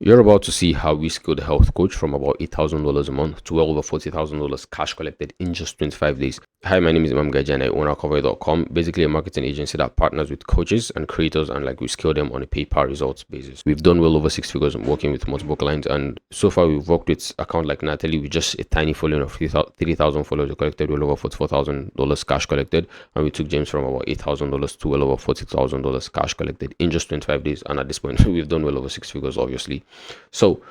You're about to see how we scaled a health coach from about $8,000 a month to well over $40,000 cash collected in just 25 days. Hi, my name is Imam Gaji and I own Recovery.com, basically a marketing agency that partners with coaches and creators and we scale them on a pay per results basis. We've done well over six figures working with multiple clients, and so far we've worked with account like Natalie with just a tiny following of 3,000 followers. We collected well over $44,000 cash collected, and we took James from about $8,000 to well over $40,000 cash collected in just 25 days. And at this point, we've done well over six figures, obviously. So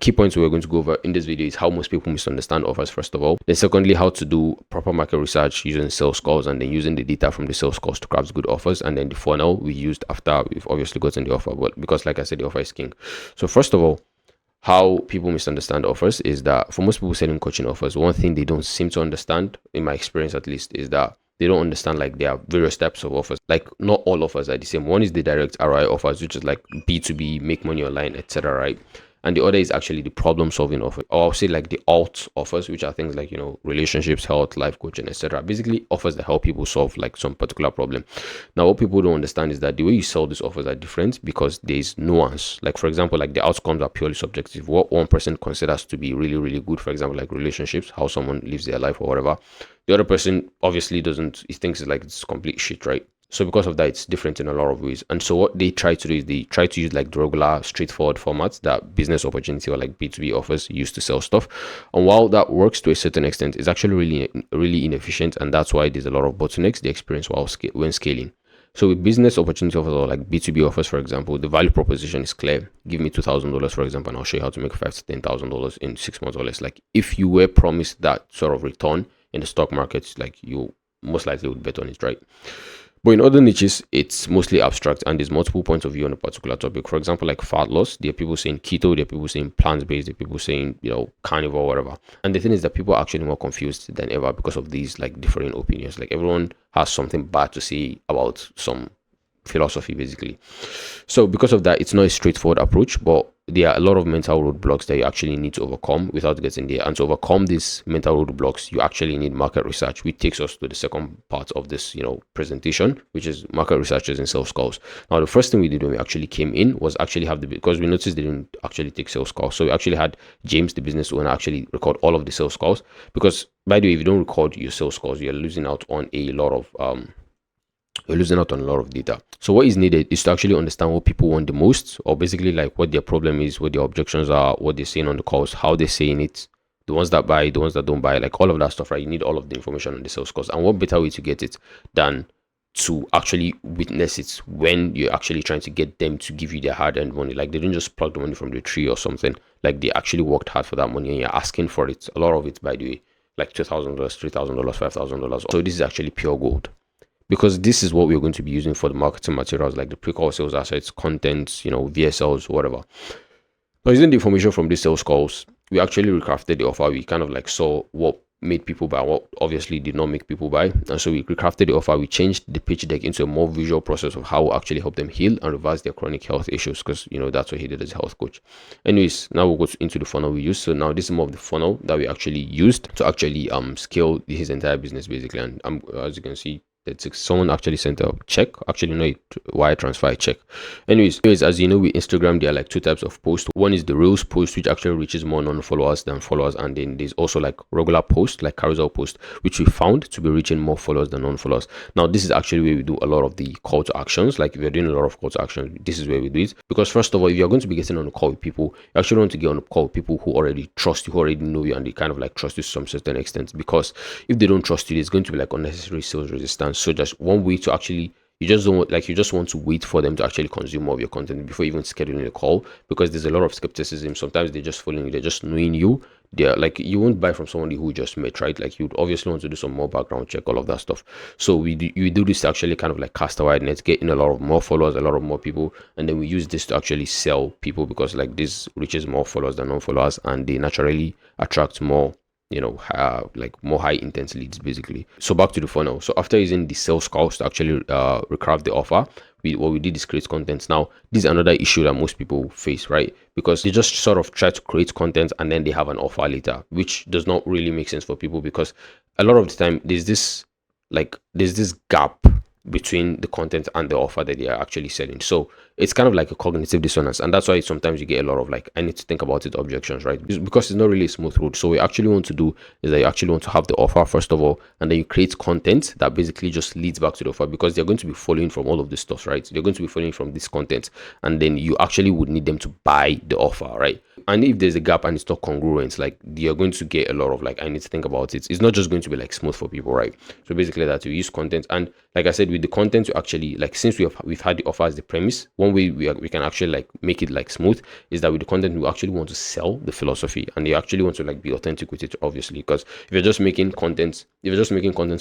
key points we're going to go over in this video is how most people misunderstand offers, first of all. Then secondly, how to do proper market research using sales calls and then using the data from the sales calls to craft good offers. And then the funnel we used after we've obviously gotten the offer, but because like I said, the offer is king. So first of all, how people misunderstand offers is that for most people selling coaching offers, one thing they don't seem to understand, in my experience at least, is that they don't understand there are various types of offers. Like not all offers are the same. One is the direct ROI offers, which is like B2B, make money online, etc. Right? And the other is actually the problem solving offer, or I'll say the alt offers, which are things like relationships, health, life coaching, etc. Basically offers that help people solve some particular problem. Now what people don't understand is that the way you sell these offers are different because there's nuance. Like for example, the outcomes are purely subjective. What one person considers to be really, really good, for example, like relationships, how someone lives their life or whatever, the other person obviously doesn't. He thinks it's complete shit, right? So because of that, it's different in a lot of ways. And so what they try to do is they try to use the regular, straightforward formats that business opportunity or B2B offers use to sell stuff. And while that works to a certain extent, it's actually really inefficient, and that's why there's a lot of bottlenecks they experience when scaling. So with business opportunity offers or B2B offers, for example, the value proposition is clear. Give me $2,000, for example, and I'll show you how to make $5,000 to $10,000 in 6 months or less. Like if you were promised that sort of return in the stock market, you most likely would bet on it, right? But in other niches, it's mostly abstract and there's multiple points of view on a particular topic. For example, like fat loss, there are people saying keto, there are people saying plant-based, there are people saying, carnivore, whatever. And the thing is that people are actually more confused than ever because of these differing opinions. Like everyone has something bad to say about some philosophy, basically. So because of that, it's not a straightforward approach, but there are a lot of mental roadblocks that you actually need to overcome without getting there. And to overcome these mental roadblocks, you actually need market research, which takes us to the second part of this presentation, which is market researchers and sales calls. Now the first thing we did when we actually came in was actually because we noticed they didn't actually take sales calls, so we actually had James, the business owner, actually record all of the sales calls. Because by the way, if you don't record your sales calls, you're losing out on a lot of data. So what is needed is to actually understand what people want the most, or basically what their problem is, what their objections are, what they're saying on the calls, how they're saying it, the ones that buy, the ones that don't buy, all of that stuff, right? You need all of the information on the sales calls. And what better way to get it than to actually witness it when you're actually trying to get them to give you their hard-earned money. They didn't just plug the money from the tree or something. They actually worked hard for that money and you're asking for it. A lot of it, by the way, $2,000, $3,000, $5,000. So this is actually pure gold, because this is what we're going to be using for the marketing materials, like the pre-call sales assets, content, VSLs, whatever. Now, using the information from these sales calls, we actually recrafted the offer. We kind of saw what made people buy, what obviously did not make people buy. And so we recrafted the offer. We changed the pitch deck into a more visual process of how we actually help them heal and reverse their chronic health issues, because that's what he did as a health coach. Anyways, now we'll go into the funnel we used. So now this is more of the funnel that we actually used to actually scale his entire business, basically. And as you can see, that someone actually sent a check, actually no, wire transfer check. Anyways, as you know, with Instagram there are two types of posts. One is the reels post, which actually reaches more non-followers than followers, and then there's also regular post, carousel post, which we found to be reaching more followers than non-followers. Now this is actually where we do a lot of the call to actions. If you're doing a lot of call to action, this is where we do it, because first of all, if you're going to be getting on a call with people, you actually want to get on a call with people who already trust you, who already know you, and they kind of trust you to some certain extent. Because if they don't trust you, there's going to be unnecessary sales resistance. So just one way to actually, you just want to wait for them to actually consume more of your content before even scheduling a call, because there's a lot of skepticism. Sometimes they're just following you, they're just knowing you. They're you won't buy from somebody who just met, right? You'd obviously want to do some more background check, all of that stuff. So we do this to actually kind of cast a wide net, get in a lot of more followers, a lot of more people, and then we use this to actually sell people, because this reaches more followers than non-followers, and they naturally attract more more high intense leads, basically. So back to the funnel. So after using the sales calls to actually recraft the offer, what we did is create content. Now this is another issue that most people face, right? Because they just sort of try to create content and then they have an offer later, which does not really make sense for people, because a lot of the time there's this gap between the content and the offer that they are actually selling. So it's kind of like a cognitive dissonance, and that's why sometimes you get a lot of like, I need to think about it objections, right? Because it's not really a smooth road. So what you actually want to do is that you actually want to have the offer first of all, and then you create content that basically just leads back to the offer, because they're going to be following from all of this stuff, right? They're going to be following from this content, and then you actually would need them to buy the offer, right? And if there's a gap and it's not congruent, like, you're going to get a lot of like, I need to think about it. It's not just going to be like smooth for people, right? So basically that you use content, and like I said, with the content, you actually like, since we've had the offer as the premise, one way we can actually like make it like smooth is that with the content we actually want to sell the philosophy, and you actually want to like be authentic with it, obviously, because if you're just making content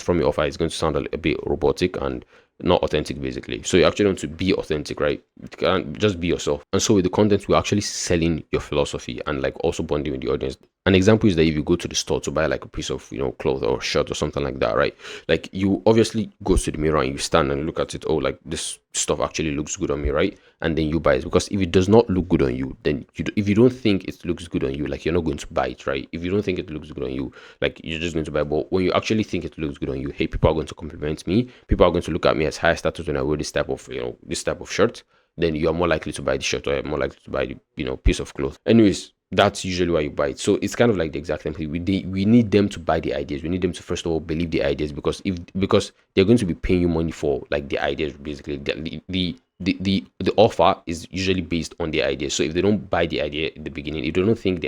from your offer, it's going to sound a bit robotic and not authentic, basically. So you actually want to be authentic, right? You can't just be yourself. And so with the content, we're actually selling your philosophy and like also bonding with the audience. An example is that if you go to the store to buy like a piece of, cloth or shirt or something like that, right? Like, you obviously go to the mirror and you stand and look at it. Oh, like, this stuff actually looks good on me, right? And then you buy it, because if it does not look good on you, then if you don't think it looks good on you, like, you're not going to buy it, right? If you don't think it looks good on you, like, you're just going to buy it. But when you actually think it looks good on you, hey, people are going to compliment me. People are going to look at me as high status when I wear this type of shirt. Then you are more likely to buy the shirt, or you're more likely to buy the piece of cloth. Anyways, that's usually why you buy it. So it's kind of like the exact same thing. We need them to buy the ideas. We need them to first of all believe the ideas, because they're going to be paying you money for like the ideas. Basically, the offer is usually based on the idea. So if they don't buy the idea at the beginning, if they think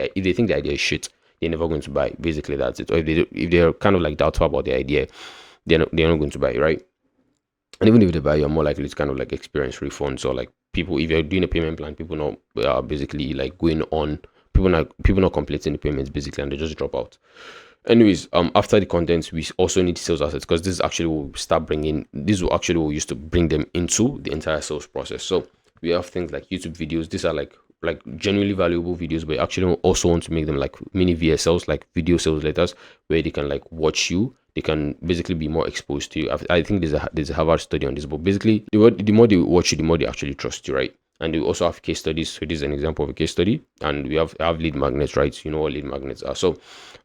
the idea is shit, they're never going to buy. Basically, that's it. Or if they're kind of like doubtful about the idea, they're not going to buy, right? And even if they buy, you're more likely to kind of like experience refunds, or like, people, if you're doing a payment plan, people not basically like going on, people not completing the payments, basically, and they just drop out. Anyways, after the content, we also need sales assets, because this is actually will start bringing, this will actually will use to bring them into the entire sales process. So we have things like YouTube videos. These are like genuinely valuable videos, but you actually also want to make them like mini VSLs, like video sales letters, where they can like watch you. They can basically be more exposed to you. I think there's a Harvard study on this, but basically, the more they watch you, the more they actually trust you, right? And we also have case studies. So this is an example of a case study, and we have lead magnets, right? You know what lead magnets are. So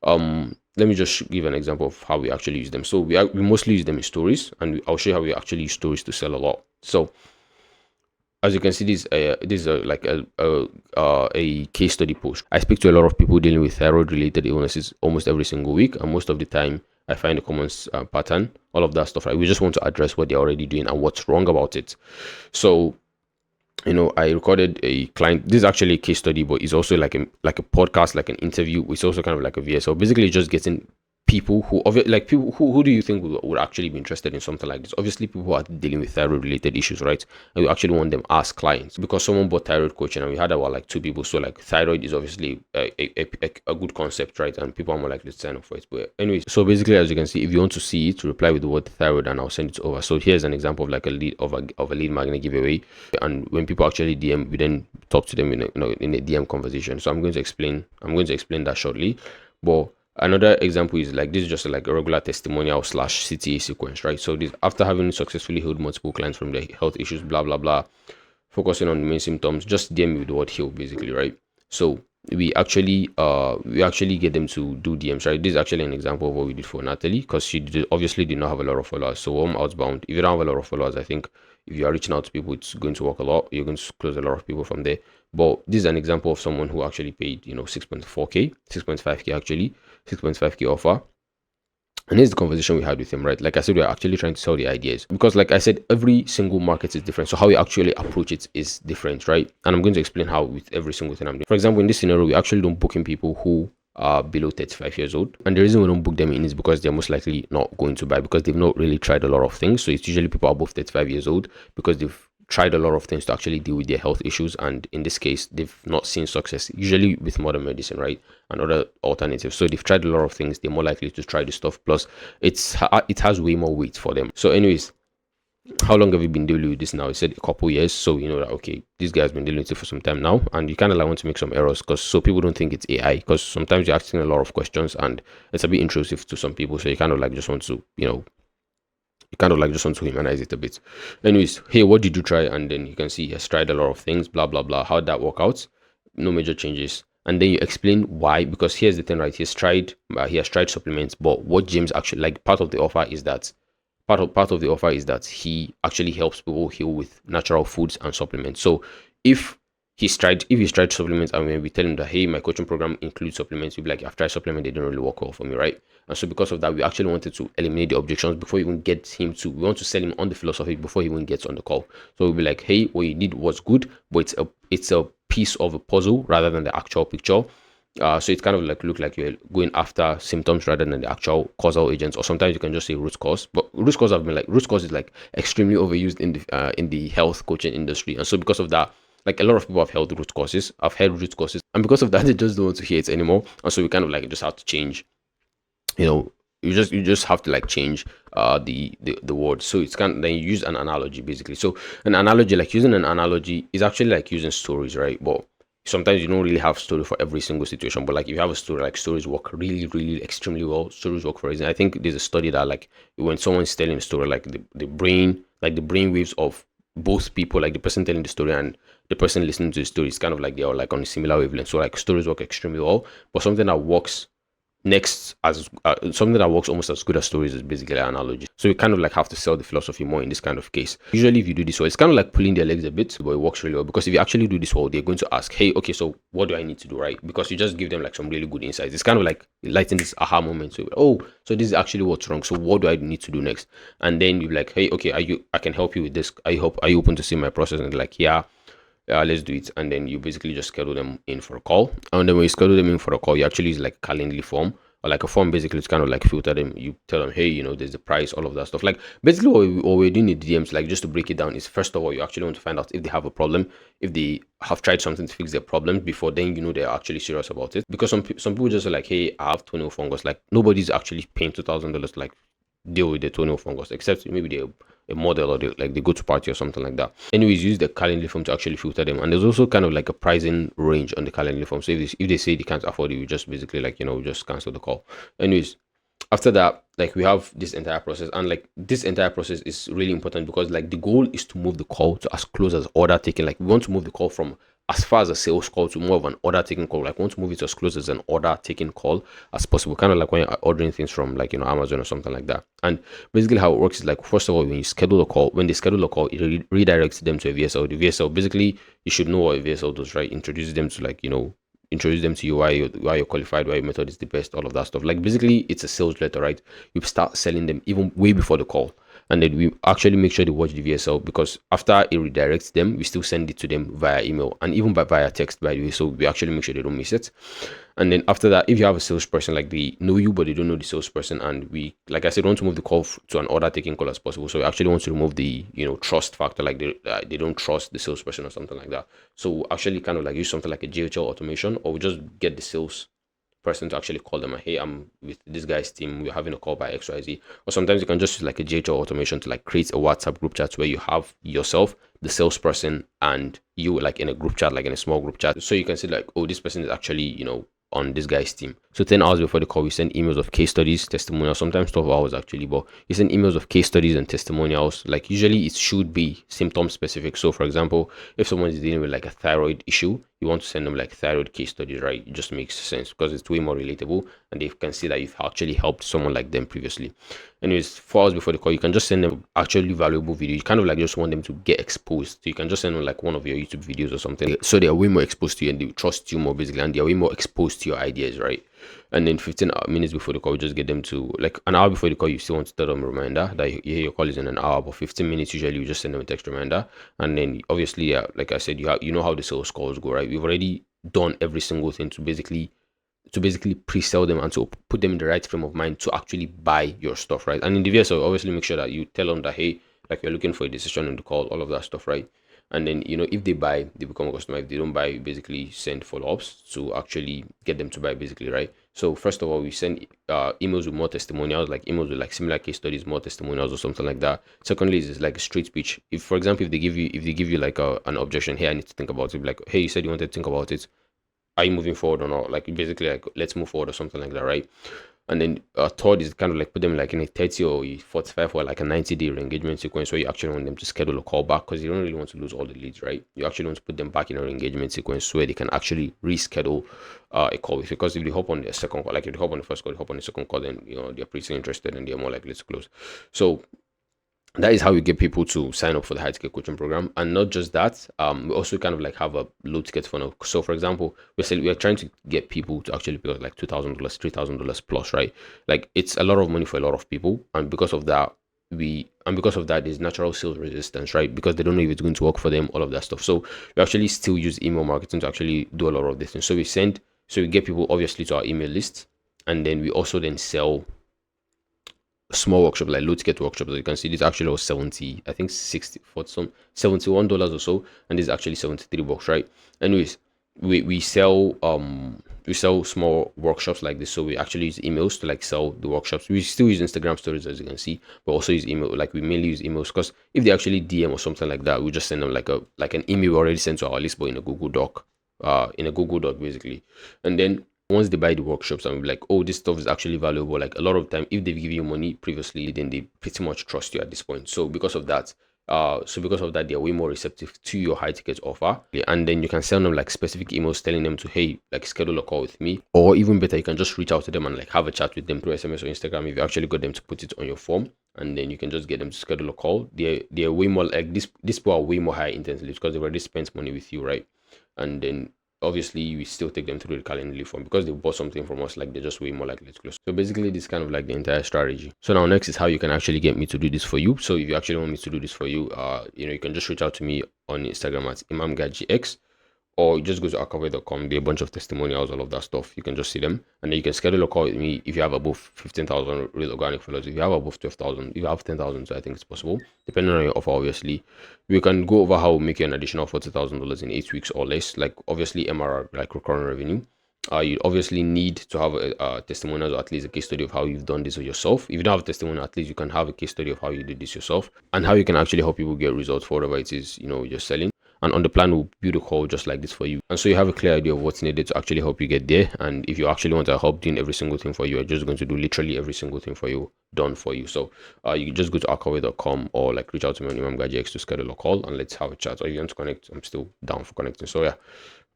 let me just give an example of how we actually use them. So we mostly use them in stories, and I'll show you how we actually use stories to sell a lot. So as you can see, this is like a case study post. I speak to a lot of people dealing with thyroid related illnesses almost every single week, and most of the time I find a common pattern, all of that stuff, right? We just want to address what they're already doing and what's wrong about it. So I recorded a client. This is actually a case study, but it's also like a podcast, like an interview. It's also kind of like a VSL. Basically, just getting people who do you think would actually be interested in something like this? Obviously, people who are dealing with thyroid related issues, right? And we actually want them as clients, because someone bought thyroid coaching, and we had about like 2 people. So like, thyroid is obviously a good concept, right? And people are more likely to sign up for it. But anyways, so basically, as you can see, if you want to see it, reply with the word thyroid, and I'll send it over. So here's an example of like a lead of a lead magnet giveaway. And when people actually DM, we then talk to them in a DM conversation. So I'm going to explain that shortly. But another example is like, this is just like a regular testimonial / CTA sequence, right? So this, after having successfully healed multiple clients from their health issues, blah blah blah, focusing on the main symptoms, just DM me with the word heal, basically, right? So we actually get them to do DMs, right? This is actually an example of what we did for Natalie, because she obviously did not have a lot of followers. So I'm outbound. If you don't have a lot of followers, I think if you are reaching out to people, it's going to work a lot. You're going to close a lot of people from there. But this is an example of someone who actually paid 6.4k, 6.5k actually, 6.5k offer. And here's the conversation we had with him, right? Like I said, we're actually trying to sell the ideas, because like I said, every single market is different. So how we actually approach it is different, right? And I'm going to explain how with every single thing I'm doing. For example, in this scenario, we actually don't book in people who are below 35 years old. And the reason we don't book them in is because they're most likely not going to buy, because they've not really tried a lot of things. So it's usually people above 35 years old, because they've tried a lot of things to actually deal with their health issues, and in this case they've not seen success, usually with modern medicine, right, and other alternatives. So they've tried a lot of things, they're more likely to try this stuff, plus it has way more weight for them. So anyways, how long have you been dealing with this now? He said a couple years. So you know that, okay, this guy's been dealing with it for some time now, and you kind of like want to make some errors, because so people don't think it's AI, because sometimes you're asking a lot of questions and it's a bit intrusive to some people. So you kind of like just want to humanize it a bit. Anyways, hey, what did you try? And then you can see he has tried a lot of things, blah blah blah. How'd that work out? No major changes. And then you explain why, because here's the thing, right? He has tried supplements, but what James actually, like, part of the offer is that part of the offer is that he actually helps people heal with natural foods and supplements. So if he's tried supplements, and when we tell him that, hey, my coaching program includes supplements, he'll be like, I've tried supplement, they don't really work well for me, right? And so because of that, we actually wanted to eliminate the objections before we even get him to, we want to sell him on the philosophy before he even gets on the call. So we'll be like, hey, what you did was good, but it's a piece of a puzzle rather than the actual picture. So it's kind of like look like you're going after symptoms rather than the actual causal agents, or sometimes you can just say root cause. But root cause is like extremely overused in the health coaching industry, and so because of that, like a lot of people have held root causes, and because of that, they just don't want to hear it anymore. And so we kind of like just have to change, you know, you just have to like change the word. So it's kind of, then you use an analogy basically. So an analogy, like using an analogy is actually like using stories, right? But sometimes you don't really have story for every single situation, but like if you have a story, like stories work really really extremely well. Stories work for a reason. I think there's a study that like when someone's telling a story, like the brain, like the brain waves of both people, like the person telling the story and the person listening to the story, is kind of like they are like on a similar wavelength. So like stories work extremely well. But something that works next as something that works almost as good as stories is basically an analogy. So you kind of like have to sell the philosophy more in this kind of case. Usually if you do this well, it's kind of like pulling their legs a bit, but it works really well, because if you actually do this well, they're going to ask, hey, okay, so what do I need to do, right? Because you just give them like some really good insights. It's kind of like lighting this aha moment. So, oh, so this is actually what's wrong, so what do I need to do next? And then you're like, hey, okay, I can help you with this. Are you open to see my process? And they're like, yeah, let's do it. And then you basically just schedule them in for a call. And then when you schedule them in for a call, you actually use like a Calendly form, or like a form. Basically, it's kind of like filter them. You tell them, hey, there's the price, all of that stuff. Like basically what we're doing in the DMs, like just to break it down, is first of all, you actually want to find out if they have a problem, if they have tried something to fix their problem before, then they're actually serious about it. Because some people just are like, hey, I have toenail fungus. Like nobody's actually paying $2,000 to like deal with the toenail fungus, except maybe they're a model, or they go to party or something like that. Anyways, use the Calendly form to actually filter them. And there's also kind of like a pricing range on the Calendly form. So if they say they can't afford it, you just basically like, just cancel the call. Anyways, after that, like we have this entire process, and like this entire process is really important, because like the goal is to move the call to as close as order taking. Like we want to move the call from as far as a sales call to more of an order taking call. Like we want to move it as close as an order taking call as possible, kind of like when you're ordering things from like Amazon or something like that. And basically how it works is like, first of all, when they schedule a call, it redirects them to a VSL. The VSL, basically, you should know what a VSL does, right? Introduce them to like, introduce them to you, why you're qualified, why your method is the best, all of that stuff. Like basically it's a sales letter, right? You start selling them even way before the call. And then we actually make sure they watch the VSL, because after it redirects them, we still send it to them via email and even via text, by the way. So we actually make sure they don't miss it. And then after that, if you have a salesperson, like they know you but they don't know the salesperson, and we, like I said, want to move the call to an order taking call as possible. So we actually want to remove the trust factor, like they don't trust the salesperson or something like that. So we'll actually kind of like use something like a JHL automation, or we just get the sales person to actually call them, hey, I'm with this guy's team, we're having a call by XYZ. Or sometimes you can just use like a JHL automation to like create a WhatsApp group chat where you have yourself, the salesperson, and you like in a group chat, like in a small group chat. So you can see like, oh, this person is actually, on this guy's team. So 10 hours before the call, we send emails of case studies, testimonials, sometimes 12 hours actually, but you send emails of case studies and testimonials. Like usually it should be symptom specific. So for example, if someone is dealing with like a thyroid issue, you want to send them like thyroid case studies, right? It just makes sense because it's way more relatable, and they can see that you've actually helped someone like them previously. Anyways, 4 hours before the call, you can just send them actually valuable video. You kind of like just want them to get exposed. So you can just send them like one of your YouTube videos or something. So they are way more exposed to you and they trust you more basically, and they are way more exposed to your ideas, right? And then 15 minutes before the call, you just get them to like an hour before the call. You still want to tell them a reminder that your call is in an hour, but 15 minutes usually you just send them a text reminder. And then obviously, yeah, like I said, you know how the sales calls go, right? We've already done every single thing to basically pre-sell them and to put them in the right frame of mind to actually buy your stuff, right? And in the VSL, obviously make sure that you tell them that, hey, like you're looking for a decision in the call, all of that stuff, right? And then if they buy, they become a customer. If they don't buy, you basically send follow-ups to actually get them to buy, basically, right? So first of all, we send emails with more testimonials, like emails with like similar case studies, more testimonials or something like that. Secondly, is like a straight speech. If, for example, if they give you like an objection, hey, I need to think about it. Like, hey, you said you wanted to think about it. Are you moving forward or not? Like basically like, let's move forward or something like that, right? And then third is kind of like put them like in a 30 or 45 or like a 90-day engagement sequence where you actually want them to schedule a call back, because you don't really want to lose all the leads, right? You actually want to put them back in an engagement sequence where they can actually reschedule a call with you, because if they hop on the second call, like if they hop on the first call, they hop on the second call, then they're pretty interested and they're more likely to close. So That is how we get people to sign up for the high ticket coaching program. And not just that, we also kind of like have a low ticket funnel. So for example, we're trying to get people to actually pay us like $2,000, $3,000 plus, right? Like it's a lot of money for a lot of people, and because of that, there's natural sales resistance, right? Because they don't know if it's going to work for them, all of that stuff. So we actually still use email marketing to actually do a lot of this thing. So we get people obviously to our email list, and then we also then sell small workshop, like low ticket workshops. As you can see, this actually was 70, I think 60 for some $71 or so, and this is actually 73 bucks, right? Anyways, we sell small workshops like this. So we actually use emails to like sell the workshops. We still use Instagram stories, as you can see, but also use email. Like we mainly use emails because if they actually DM or something like that, we just send them like an email we already sent to our list, but in a Google Doc, basically. And then once they buy the workshops and we're like, oh, this stuff is actually valuable. Like a lot of time, if they've given you money previously, then they pretty much trust you at this point. So because of that, they're way more receptive to your high ticket offer. And then you can send them like specific emails telling them to, hey, like schedule a call with me. Or even better, you can just reach out to them and like have a chat with them through SMS or Instagram if you actually got them to put it on your form. And then you can just get them to schedule a call. They're way more like this. These people are way more high intensely because they've already spent money with you, right? And then obviously we still take them through the Calendly form because they bought something from us, like they're just way more likely to close. So basically this is kind of like the entire strategy. So now next is how you can actually get me to do this for you. So if you actually want me to do this for you, you can just reach out to me on Instagram at imamgajix, or you just go to akave.com. There are a bunch of testimonials, all of that stuff. You can just see them, and then you can schedule a call with me if you have above 15,000 real organic followers. If you have above 12,000, if you have 10,000, so I think it's possible, depending on your offer. Obviously, we can go over how we make you an additional $40,000 in 8 weeks or less. Like obviously MRR, like recurring revenue. You obviously need to have a testimonial or at least a case study of how you've done this yourself. If you don't have a testimonial, at least you can have a case study of how you did this yourself and how you can actually help people get results for whatever it is you're selling. And on the plan, we'll build a call just like this for you. And so you have a clear idea of what's needed to actually help you get there. And if you actually want to help doing every single thing for you, you're just going to do literally every single thing for you done for you. So you can just go to akaway.com or like reach out to me on ImamGajX to schedule a call and let's have a chat. Or if you want to connect, I'm still down for connecting. So yeah,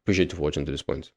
appreciate you for watching to this point.